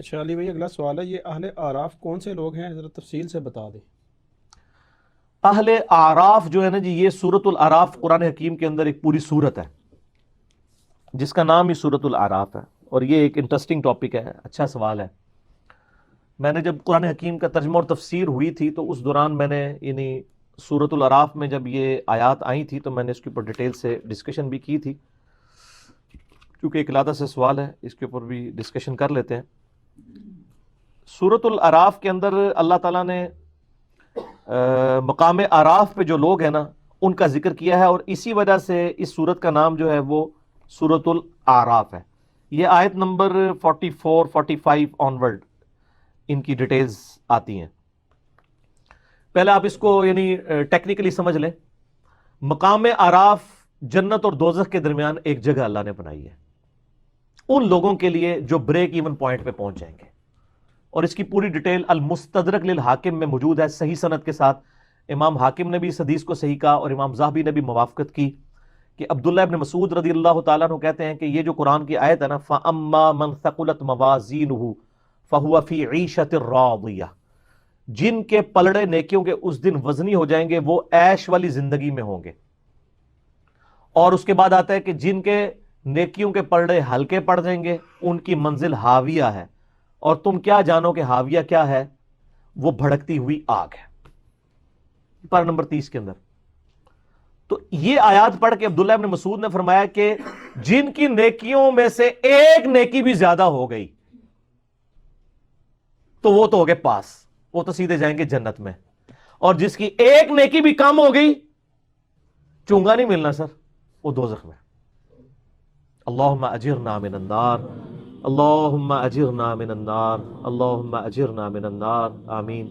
اچھا علی بھائی، اگلا سوال ہے، یہ اہل آراف کون سے لوگ ہیں؟ ذرا تفصیل سے بتا دیں۔ اہل آراف جو ہے نا جی، یہ سورۃ الاعراف قرآن حکیم کے اندر ایک پوری سورت ہے جس کا نام ہی سورۃ الاعراف ہے، اور یہ ایک انٹرسٹنگ ٹاپک ہے، اچھا سوال ہے۔ میں نے جب قرآن حکیم کا ترجمہ اور تفسیر ہوئی تھی تو اس دوران میں نے یعنی سورۃ الاعراف میں جب یہ آیات آئی تھی تو میں نے اس کے اوپر ڈیٹیل سے ڈسکشن بھی کی تھی، کیونکہ ایک علیحدہ سے سوال ہے، اس کے اوپر بھی ڈسکشن کر لیتے ہیں۔ سورۃ الاعراف کے اندر اللہ تعالیٰ نے مقام اعراف پہ جو لوگ ہیں نا ان کا ذکر کیا ہے، اور اسی وجہ سے اس سورت کا نام جو ہے وہ سورۃ الاعراف ہے۔ یہ آیت نمبر 44 45 آنورڈ ان کی ڈیٹیلز آتی ہیں۔ پہلے آپ اس کو یعنی ٹیکنیکلی سمجھ لیں، مقام اعراف جنت اور دوزخ کے درمیان ایک جگہ اللہ نے بنائی ہے ان لوگوں کے لیے جو بریک ایون پوائنٹ پہ پہنچ جائیں گے، اور اس کی پوری ڈیٹیل المستدرک للحاکم میں موجود ہے صحیح سند کے ساتھ۔ امام حاکم نے بھی اس حدیث کو صحیح کہا اور امام ذہبی نے بھی موافقت کی کہ عبداللہ ابن مسعود رضی اللہ تعالیٰ عنہ کہتے ہیں کہ یہ جو قرآن کی آیت ہے نا، فَأَمَّا مَنْ ثَقُلَتْ مَوَازِينُهُ فَهُوَ فِي عِيشَةٍ رَاضِيَةٍ، جن کے پلڑے نیکیوں کے اس دن وزنی ہو جائیں گے وہ عیش والی زندگی میں ہوں گے۔ اور اس کے بعد آتا ہے کہ جن کے نیکیوں کے پلڑے ہلکے پڑ جائیں گے ان کی منزل ہاویہ ہے، اور تم کیا جانو کہ ہاویہ کیا ہے؟ وہ بھڑکتی ہوئی آگ ہے، پارہ نمبر 30 کے اندر۔ تو یہ آیات پڑھ کے عبداللہ ابن مسعود نے فرمایا کہ جن کی نیکیوں میں سے ایک نیکی بھی زیادہ ہو گئی تو وہ تو ہو گئے پاس، وہ تو سیدھے جائیں گے جنت میں، اور جس کی ایک نیکی بھی کم ہو گئی، چونگا نہیں ملنا سر، وہ دوزخ میں۔ اللہم اجرنا من النار، اللہم اجرنا من النار، اللہم اجرنا من النار، آمین۔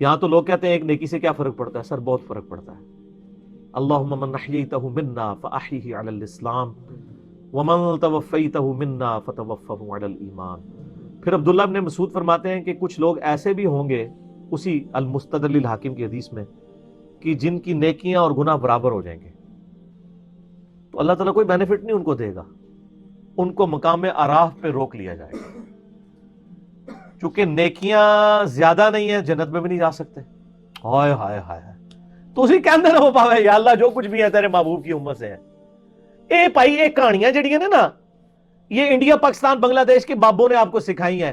یہاں تو لوگ کہتے ہیں ایک نیکی سے کیا فرق پڑتا ہے؟ سر بہت فرق پڑتا ہے۔ اللہم من احییتہ منا فاحیہ علی الاسلام ومن توفیتہ منا فتوفہ علی الایمان۔ پھر عبداللہ ابن مسعود فرماتے ہیں کہ کچھ لوگ ایسے بھی ہوں گے اسی المستدرک للحاکم کی حدیث میں کہ جن کی نیکیاں اور گناہ برابر ہو جائیں گے، تو اللہ تعالیٰ کوئی بینیفٹ نہیں ان کو دے گا، ان کو مقام اعراف پہ روک لیا جائے گا، چونکہ نیکیاں زیادہ نہیں ہیں جنت میں بھی نہیں جا سکتے۔ ہائے ہائے ہائے، تو اسی کے اندر ہو پاوے یا اللہ جو کچھ بھی ہے تیرے محبوب کی امت سے ہے۔ اے بھائی یہ کہانیاں جڑیاں نے نا، یہ انڈیا پاکستان بنگلہ دیش کے بابوں نے آپ کو سکھائی ہیں۔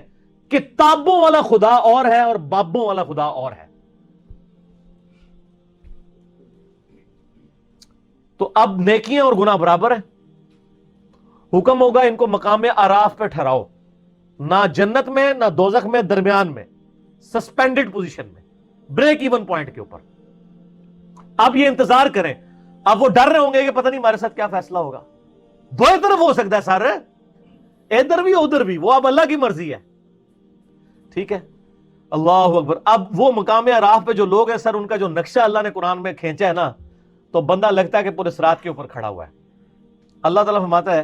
کتابوں والا خدا اور ہے اور بابوں والا خدا اور ہے۔ تو اب نیکیاں اور گناہ برابر ہیں، حکم ہوگا ان کو مقام اعراف پہ ٹھہراؤ، نہ جنت میں نہ دوزخ میں، درمیان میں سسپینڈڈ پوزیشن میں، بریک ایون پوائنٹ کے اوپر۔ اب یہ انتظار کریں، اب وہ ڈر رہے ہوں گے کہ پتہ نہیں ہمارے ساتھ کیا فیصلہ ہوگا۔ دو طرف ہو سکتا ہے سر، ادھر بھی ادھر بھی، وہ اب اللہ کی مرضی ہے، ٹھیک ہے۔ اللہ اکبر۔ اب وہ مقام اعراف پہ جو لوگ ہیں سر، ان کا جو نقشہ اللہ نے قرآن میں کھینچا ہے نا، تو بندہ لگتا ہے کہ پورے صراط کے اوپر کھڑا ہوا ہے۔ اللہ تعالیٰ فرماتا ہے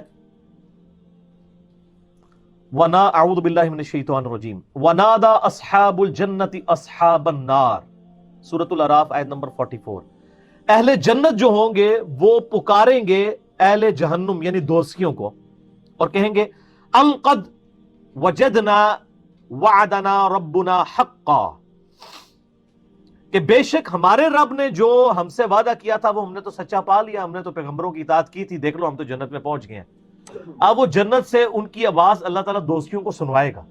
وَنَا اعوذ باللہ من الشیطان الرجیم وَنَادَى أَصْحَابُ الْجَنَّةِ أَصْحَابَ النَّارِ، سورۃ الاعراف آیت نمبر 44۔ اہل جنت جو ہوں گے وہ پکاریں گے اہل جہنم یعنی دوزخیوں کو، اور کہیں گے ان قد وجدنا وعدنا ربنا حقا، کہ بے شک ہمارے رب نے جو ہم سے وعدہ کیا تھا وہ ہم نے تو سچا پا لیا، ہم نے تو پیغمبروں کی اطاعت کی تھی، دیکھ لو ہم تو جنت میں پہنچ گئے ہیں۔ اب وہ جنت سے ان کی آواز اللہ تعالیٰ دوستیوں کو سنوائے گا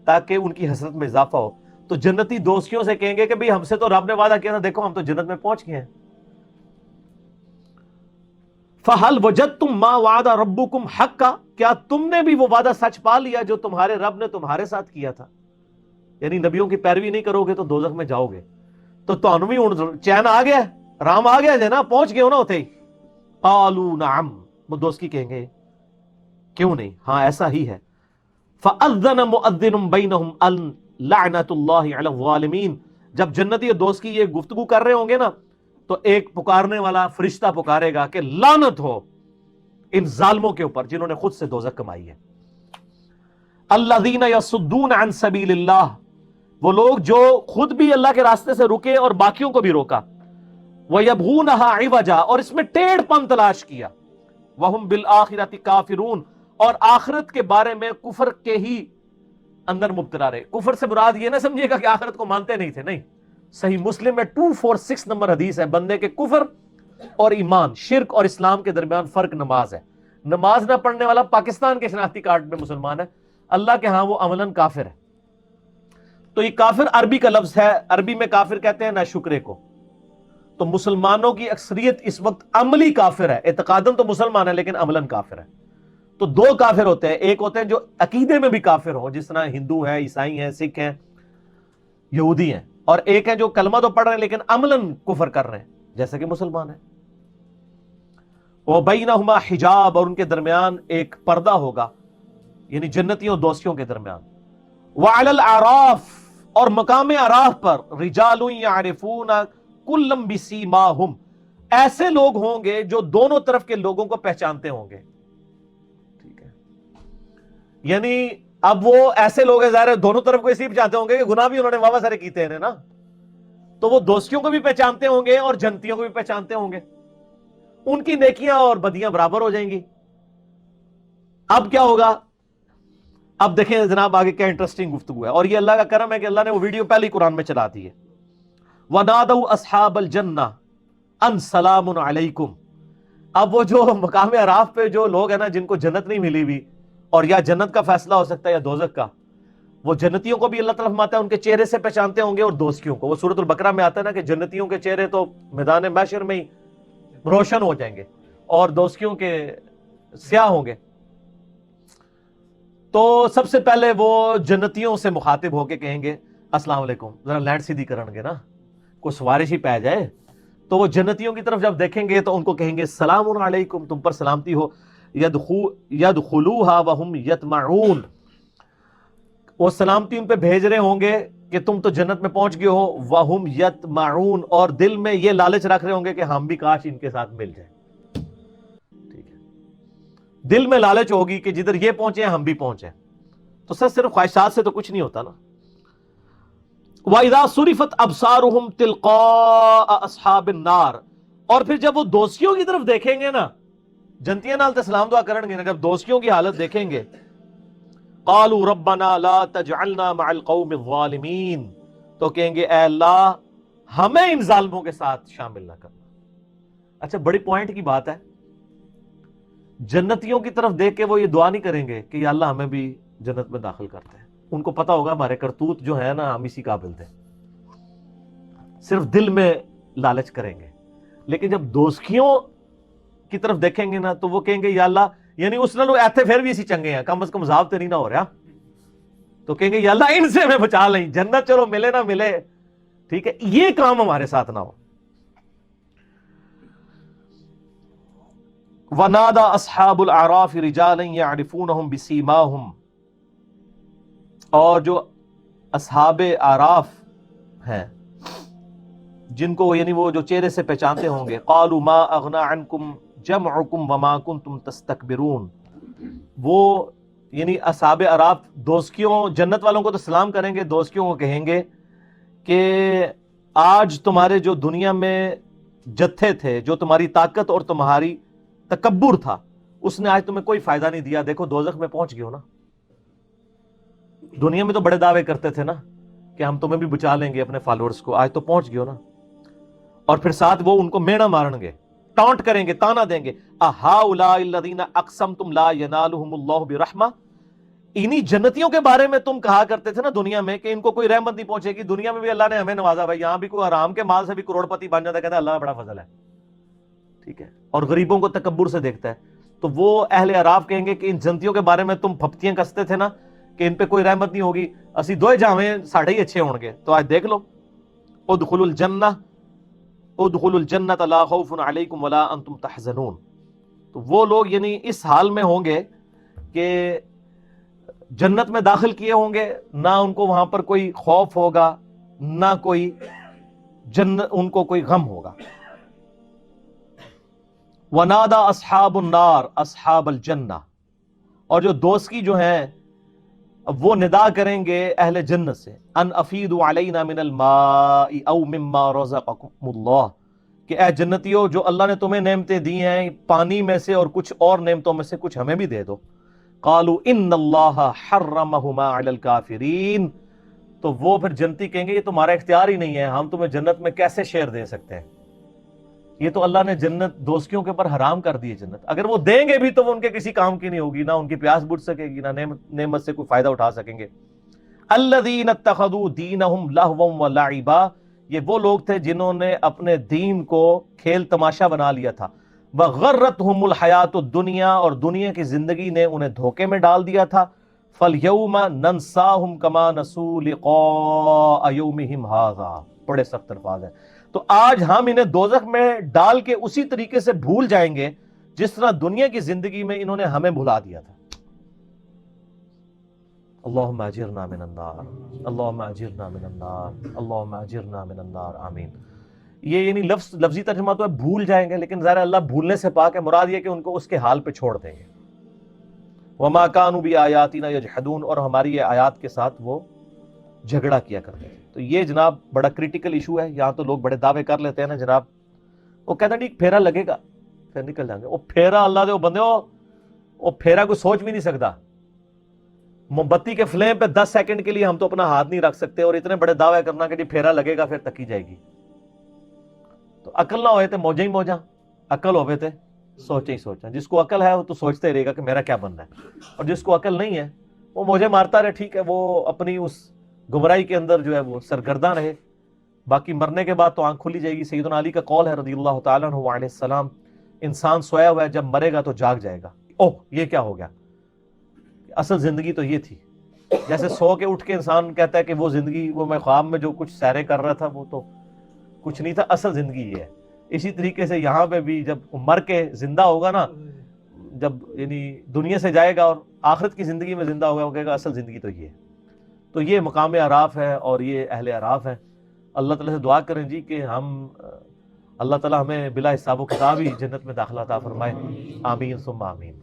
تاکہ ان کی حسرت میں اضافہ ہو، تو جنتی دوستیوں سے کہیں گے کہ بھئی ہم سے تو رب نے وعدہ کیا تھا، دیکھو ہم تو جنت میں پہنچ گئے ہیں۔ فَهَلْ وَجَدْتُمْ مَا وَعَدَ رَبُّكُمْ حَقًّا، کیا تم نے بھی وہ وعدہ سچ پا لیا جو تمہارے رب نے تمہارے ساتھ کیا تھا؟ یعنی نبیوں کی پیروی نہیں کرو گے تو دوزخ میں جاؤ گے۔ تو تانوں بھی چین آ گیا، رام آ گیا نا، پہنچ گئے ہو نا ہوتے ہی۔ قالوا نعم، وہ دوست کی کہیں گے کیوں نہیں، ہاں ایسا ہی ہے۔ فَأَذَّنَ مُؤَذِّنٌ بَيْنَهُمْ أَن لَعْنَةُ اللَّهِ عَلَى الظَّالِمِينَ، جب جنتی اور دوست کی یہ گفتگو کر رہے ہوں گے نا، تو ایک پکارنے والا فرشتہ پکارے گا کہ لعنت ہو ان ظالموں کے اوپر جنہوں نے خود سے دوزخ کمائی ہے۔ الذین یصدون عن سبیل اللہ، وہ لوگ جو خود بھی اللہ کے راستے سے رکے اور باقیوں کو بھی روکا۔ وَيَبْغُونَهَا عِوَجًا، اور اس میں ٹیڑھ پن تلاش کیا۔ وَهُمْ بِالْآخِرَةِ کافرون، اور آخرت کے بارے میں کفر کے ہی اندر مبتلا رہے. کفر سے مراد یہ نہ سمجھیے گا کہ آخرت کو مانتے نہیں تھے, نہیں. صحیح مسلم میں 246 نمبر حدیث ہے, بندے کے کفر اور ایمان, شرک اور اسلام کے درمیان فرق نماز ہے. نماز نہ پڑھنے والا پاکستان کے شناختی کارڈ میں مسلمان ہے, اللہ کے ہاں وہ عملاً کافر ہے. تو یہ کافر عربی کا لفظ ہے, عربی میں کافر کہتے ہیں ناشکرے کو. تو مسلمانوں کی اکثریت اس وقت عملی کافر ہے, اعتقاداً تو مسلمان ہے لیکن عملاً کافر ہے. تو دو کافر ہوتے ہیں, ایک ہوتے ہیں جو عقیدے میں بھی کافر ہو, جس طرح ہندو ہیں, عیسائی ہیں, سکھ ہیں, یہودی ہیں, اور ایک ہے جو کلمہ تو پڑھ رہے ہیں لیکن عملاً کفر کر رہے ہیں, جیسے کہ مسلمان ہیں. وَبَيْنَهُمَا حجاب, اور ان کے درمیان ایک پردہ ہوگا, یعنی جنتیوں دوستیوں کے درمیان. وَعَلَى الْأَعْرَافِ, اور مقام اعراف پر, رِجَالٌ يَعْرِفُونَ كُلًّا بِسِيمَاهُمْ, ایسے لوگ ہوں گے جو دونوں طرف کے لوگوں کو پہچانتے ہوں گے. ٹھیک ہے, یعنی اب وہ ایسے لوگ ہیں, ظاہر ہے دونوں طرف کو اسی پہچانتے ہوں گے کہ گناہ بھی انہوں نے واہ سارے کیتے ہیں نا, تو وہ دوستیوں کو بھی پہچانتے ہوں گے اور جنتیوں کو بھی پہچانتے ہوں گے. ان کی نیکیاں اور بدیاں برابر ہو جائیں گی. اب کیا ہوگا, اب دیکھیں جناب آگے کیا انٹرسٹنگ گفتگو ہے, اور یہ اللہ کا کرم ہے کہ اللہ نے وہ ویڈیو پہلے ہی قرآن میں چلا دی ہے. وَنَادَوْا أَصْحَابَ الْجَنَّةِ أَنْ سَلَامٌ عَلَيْكُمْ. اب وہ جو مقام اعراف پہ جو لوگ ہیں نا جن کو جنت نہیں ملی ہوئی, اور یا جنت کا فیصلہ ہو سکتا ہے یا دوزخ کا, وہ جنتیوں کو بھی اللہ تعالیٰ فرماتا ہے ان کے چہرے سے پہچانتے ہوں گے, اور دوستیوں کو. وہ سورۃ البقرہ میں آتا ہے نا کہ جنتیوں کے چہرے تو میدان محشر میں ہی روشن ہو جائیں گے اور دوستیوں کے سیاہ ہوں گے. تو سب سے پہلے وہ جنتیوں سے مخاطب ہو کے کہیں گے السلام علیکم, ذرا لینڈ سیدھی کرن گے نا, کوئی سوارش ہی پہ جائے. تو وہ جنتیوں کی طرف جب دیکھیں گے تو ان کو کہیں گے سلام علیکم, تم پر سلامتی ہو. يدخلوها وهم يطمعون, وہ سلامتی ان پہ بھیج رہے ہوں گے کہ تم تو جنت میں پہنچ گئے ہو. وهم يطمعون, اور دل میں یہ لالچ رکھ رہے ہوں گے کہ ہم بھی کاش ان کے ساتھ مل جائیں. ٹھیک ہے, دل میں لالچ ہوگی کہ جدھر یہ پہنچے ہم بھی پہنچے. تو سر صرف خواہشات سے تو کچھ نہیں ہوتا نا. وَإِذَا صُرِفَتْ أَبْصَارُهُمْ تِلْقَاءَ أَصْحَابِ النَّارِ, اور پھر جب وہ دوستیوں کی طرف دیکھیں گے نا, جنتیاں نال تے سلام دعا کرن گے نا, جب دوستیوں کی حالت دیکھیں گے, قَالُوا رَبَّنَا لَا تَجْعَلْنَا مَعَ الْقَوْمِ الظَّالِمِينَ, تو کہیں گے اے اللہ ہمیں ان ظالموں کے ساتھ شامل نہ کرنا. اچھا, بڑی پوائنٹ کی بات ہے. جنتیوں کی طرف دیکھ کے وہ یہ دعا نہیں کریں گے کہ یا اللہ ہمیں بھی جنت میں داخل کرتے ہیں. ان کو پتا ہوگا ہمارے کرتوت جو ہے نا ہم اسی قابل تھے, صرف دل میں لالچ کریں گے. لیکن جب دوستیوں کی طرف دیکھیں گے نا تو وہ کہیں گے یا اللہ, یعنی اس نے لوگ ایتھے پھر بھی اسی چنگے ہیں, کم از کم عذاب تو نہیں نہ ہو رہا, تو کہیں گے یا اللہ ان سے ہمیں بچا لیں, جنت چلو ملے نہ ملے, ٹھیک ہے, یہ کام ہمارے ساتھ نہ ہو. وَنَادَى أَصْحَابُ الْأَعْرَافِ رِجَالًا يَعْرِفُونَهُمْ بِسِيمَاهُمْ, اور جو اصحاب اعراف ہیں جن کو یعنی وہ جو چہرے سے پہچانتے ہوں گے, قالوا ما اغنى عنكم جمعكم وما كنتم تستكبرون, وہ یعنی اصحاب اعراف دوستیوں جنت والوں کو تو سلام کریں گے, دوستیوں کو کہیں گے کہ آج تمہارے جو دنیا میں جتھے تھے, جو تمہاری طاقت اور تمہاری تکبر تھا, اس نے آج تمہیں کوئی فائدہ نہیں دیا. دیکھو دوزخ میں پہنچ گئے ہو نا. دنیا میں تو بڑے دعوے کرتے تھے نا کہ ہم تمہیں بھی بچا لیں گے اپنے فالوورز کو, آج تو پہنچ گئے ہو نا. اور پھر ساتھ وہ ان کو مینا مارن گے, ٹانٹ کریں گے, تانا دیں گے, اہؤلاء الذین اقسمتم لا ینالہم اللہ برحمہ, انہی جنتیوں کے بارے میں تم کہا کرتے تھے نا دنیا میں کہ ان کو کوئی رحمت نہیں پہنچے گی. دنیا میں بھی اللہ نے ہمیں نوازا بھائی, یہاں بھی کوئی حرام کے مال سے بھی کروڑ پتی بن جاتا ہے, کہتا ہے اللہ کا بڑا فضل ہے, ٹھیک ہے, اور غریبوں کو تکبر سے دیکھتا ہے. تو وہ اہل اعراف کہیں گے کہ ان جنتیوں کے بارے میں تم پھپتیاں کستے تھے نا کہ ان پہ کوئی رحمت نہیں ہوگی, اسی دوئے جاویں ساڑھے ہی اچھے ہوں گے. تو آج دیکھ لو, ادخلوا الجنہ ادخلوا الجنۃ لا خوف علیکم ولا انتم تحزنون. تو وہ لوگ یعنی اس حال میں ہوں گے کہ جنت میں داخل کیے ہوں گے, نہ ان کو وہاں پر کوئی خوف ہوگا, نہ کوئی ان کو کوئی غم ہوگا. وَنَادَى أَصْحَابُ النَّارِ أَصْحَابَ الْجَنَّةِ, اور جو دوست کی جو ہیں وہ ندا کریں گے اہل جنت سے, ان افیدوا علینا من الماء او مما رزقکم اللہ, کہ اے جنتیوں جو اللہ نے تمہیں نعمتیں دی ہیں پانی میں سے اور کچھ اور نعمتوں میں سے کچھ ہمیں بھی دے دو. قالوا ان اللہ حرمہما علی الکافرین، تو وہ پھر جنتی کہیں گے یہ تمہارا اختیار ہی نہیں ہے، ہم تمہیں جنت میں کیسے شیئر دے سکتے ہیں، یہ تو اللہ نے جنت دوستیوں کے اوپر حرام کر دی ہے جنت، اگر وہ دیں گے بھی تو وہ ان کے کسی کام کی نہیں ہوگی، نہ ان کی پیاس بجھ سکے گی، نہ نعمت سے کوئی فائدہ اٹھا سکیں گے۔ الذین اتخذوا دینہم لہوا ولعبا، یہ وہ لوگ تھے جنہوں نے اپنے دین کو کھیل تماشا بنا لیا تھا، وغرتہم الحیات الدنیا، اور دنیا کی زندگی نے انہیں دھوکے میں ڈال دیا تھا، فالیوم ننساہم کما نسوا لقاء یومہم ھذا، بڑے سخت الفاظ ہیں، تو آج ہم انہیں دوزخ میں ڈال کے اسی طریقے سے بھول جائیں گے جس طرح دنیا کی زندگی میں انہوں نے ہمیں بھلا دیا تھا۔ اللہم اجرنا من النار، اللہم اجرنا من النار، اللہم اجرنا من النار، آمین۔ یہ یعنی لفظی ترجمہ تو ہے بھول جائیں گے، لیکن ظاہر اللہ بھولنے سے پاک ہے، مراد یہ کہ ان کو اس کے حال پہ چھوڑ دیں گے۔ وما كانوا بآیاتنا یجحدون، اور ہماری یہ آیات کے ساتھ وہ جھگڑا کیا کرتے تھے۔ تو یہ جناب بڑا کریٹیکل ایشو ہے، یہاں تو لوگ بڑے دعوے کر لیتے ہیں نا جناب، وہ کہتے ہیں نہیں پھیرا لگے گا پھر نکل جائیں گے، وہ پھیرا اللہ دے وہ بندے وہ پھیرا کوئی سوچ بھی نہیں سکتا، موم بتی کے فلیم پہ 10 سیکنڈ کے لیے ہم تو اپنا ہاتھ نہیں رکھ سکتے، اور اتنے بڑے دعوے کرنا کہ جی پھیرا لگے گا پھر تکی جائے گی۔ تو عقل نہ ہوئے تھے موجیں ہی موجاں، عقل ہوئے تھے سوچیں ہی سوچیں۔ جس کو عقل ہے وہ تو سوچتے ہی رہے گا کہ میرا کیا بننا ہے، اور جس کو عقل نہیں ہے وہ موجیں مارتا رہے، ٹھیک ہے، وہ اپنی اس گمراہی کے اندر جو ہے وہ سرگرداں رہے، باقی مرنے کے بعد تو آنکھ کھلی جائے گی۔ سیدنا علی کا قول ہے رضی اللہ تعالیٰ عنہ علیہ السلام، انسان سویا ہوا ہے، جب مرے گا تو جاگ جائے گا۔ اوہ یہ کیا ہو گیا، اصل زندگی تو یہ تھی۔ جیسے سو کے اٹھ کے انسان کہتا ہے کہ وہ زندگی، وہ میں خواب میں جو کچھ سیرے کر رہا تھا وہ تو کچھ نہیں تھا، اصل زندگی یہ ہے۔ اسی طریقے سے یہاں پہ بھی جب مر کے زندہ ہوگا نا، جب یعنی دنیا سے جائے گا اور آخرت کی زندگی میں زندہ ہوگا، وہ کہے گا اصل زندگی تو یہ ہے۔ تو یہ مقام اعراف ہے اور یہ اہل اعراف ہیں۔ اللہ تعالیٰ سے دعا کریں جی کہ ہم اللہ تعالیٰ ہمیں بلا حساب و کتاب ہی جنت میں داخلہ عطا فرمائے، آمین ثم آمین۔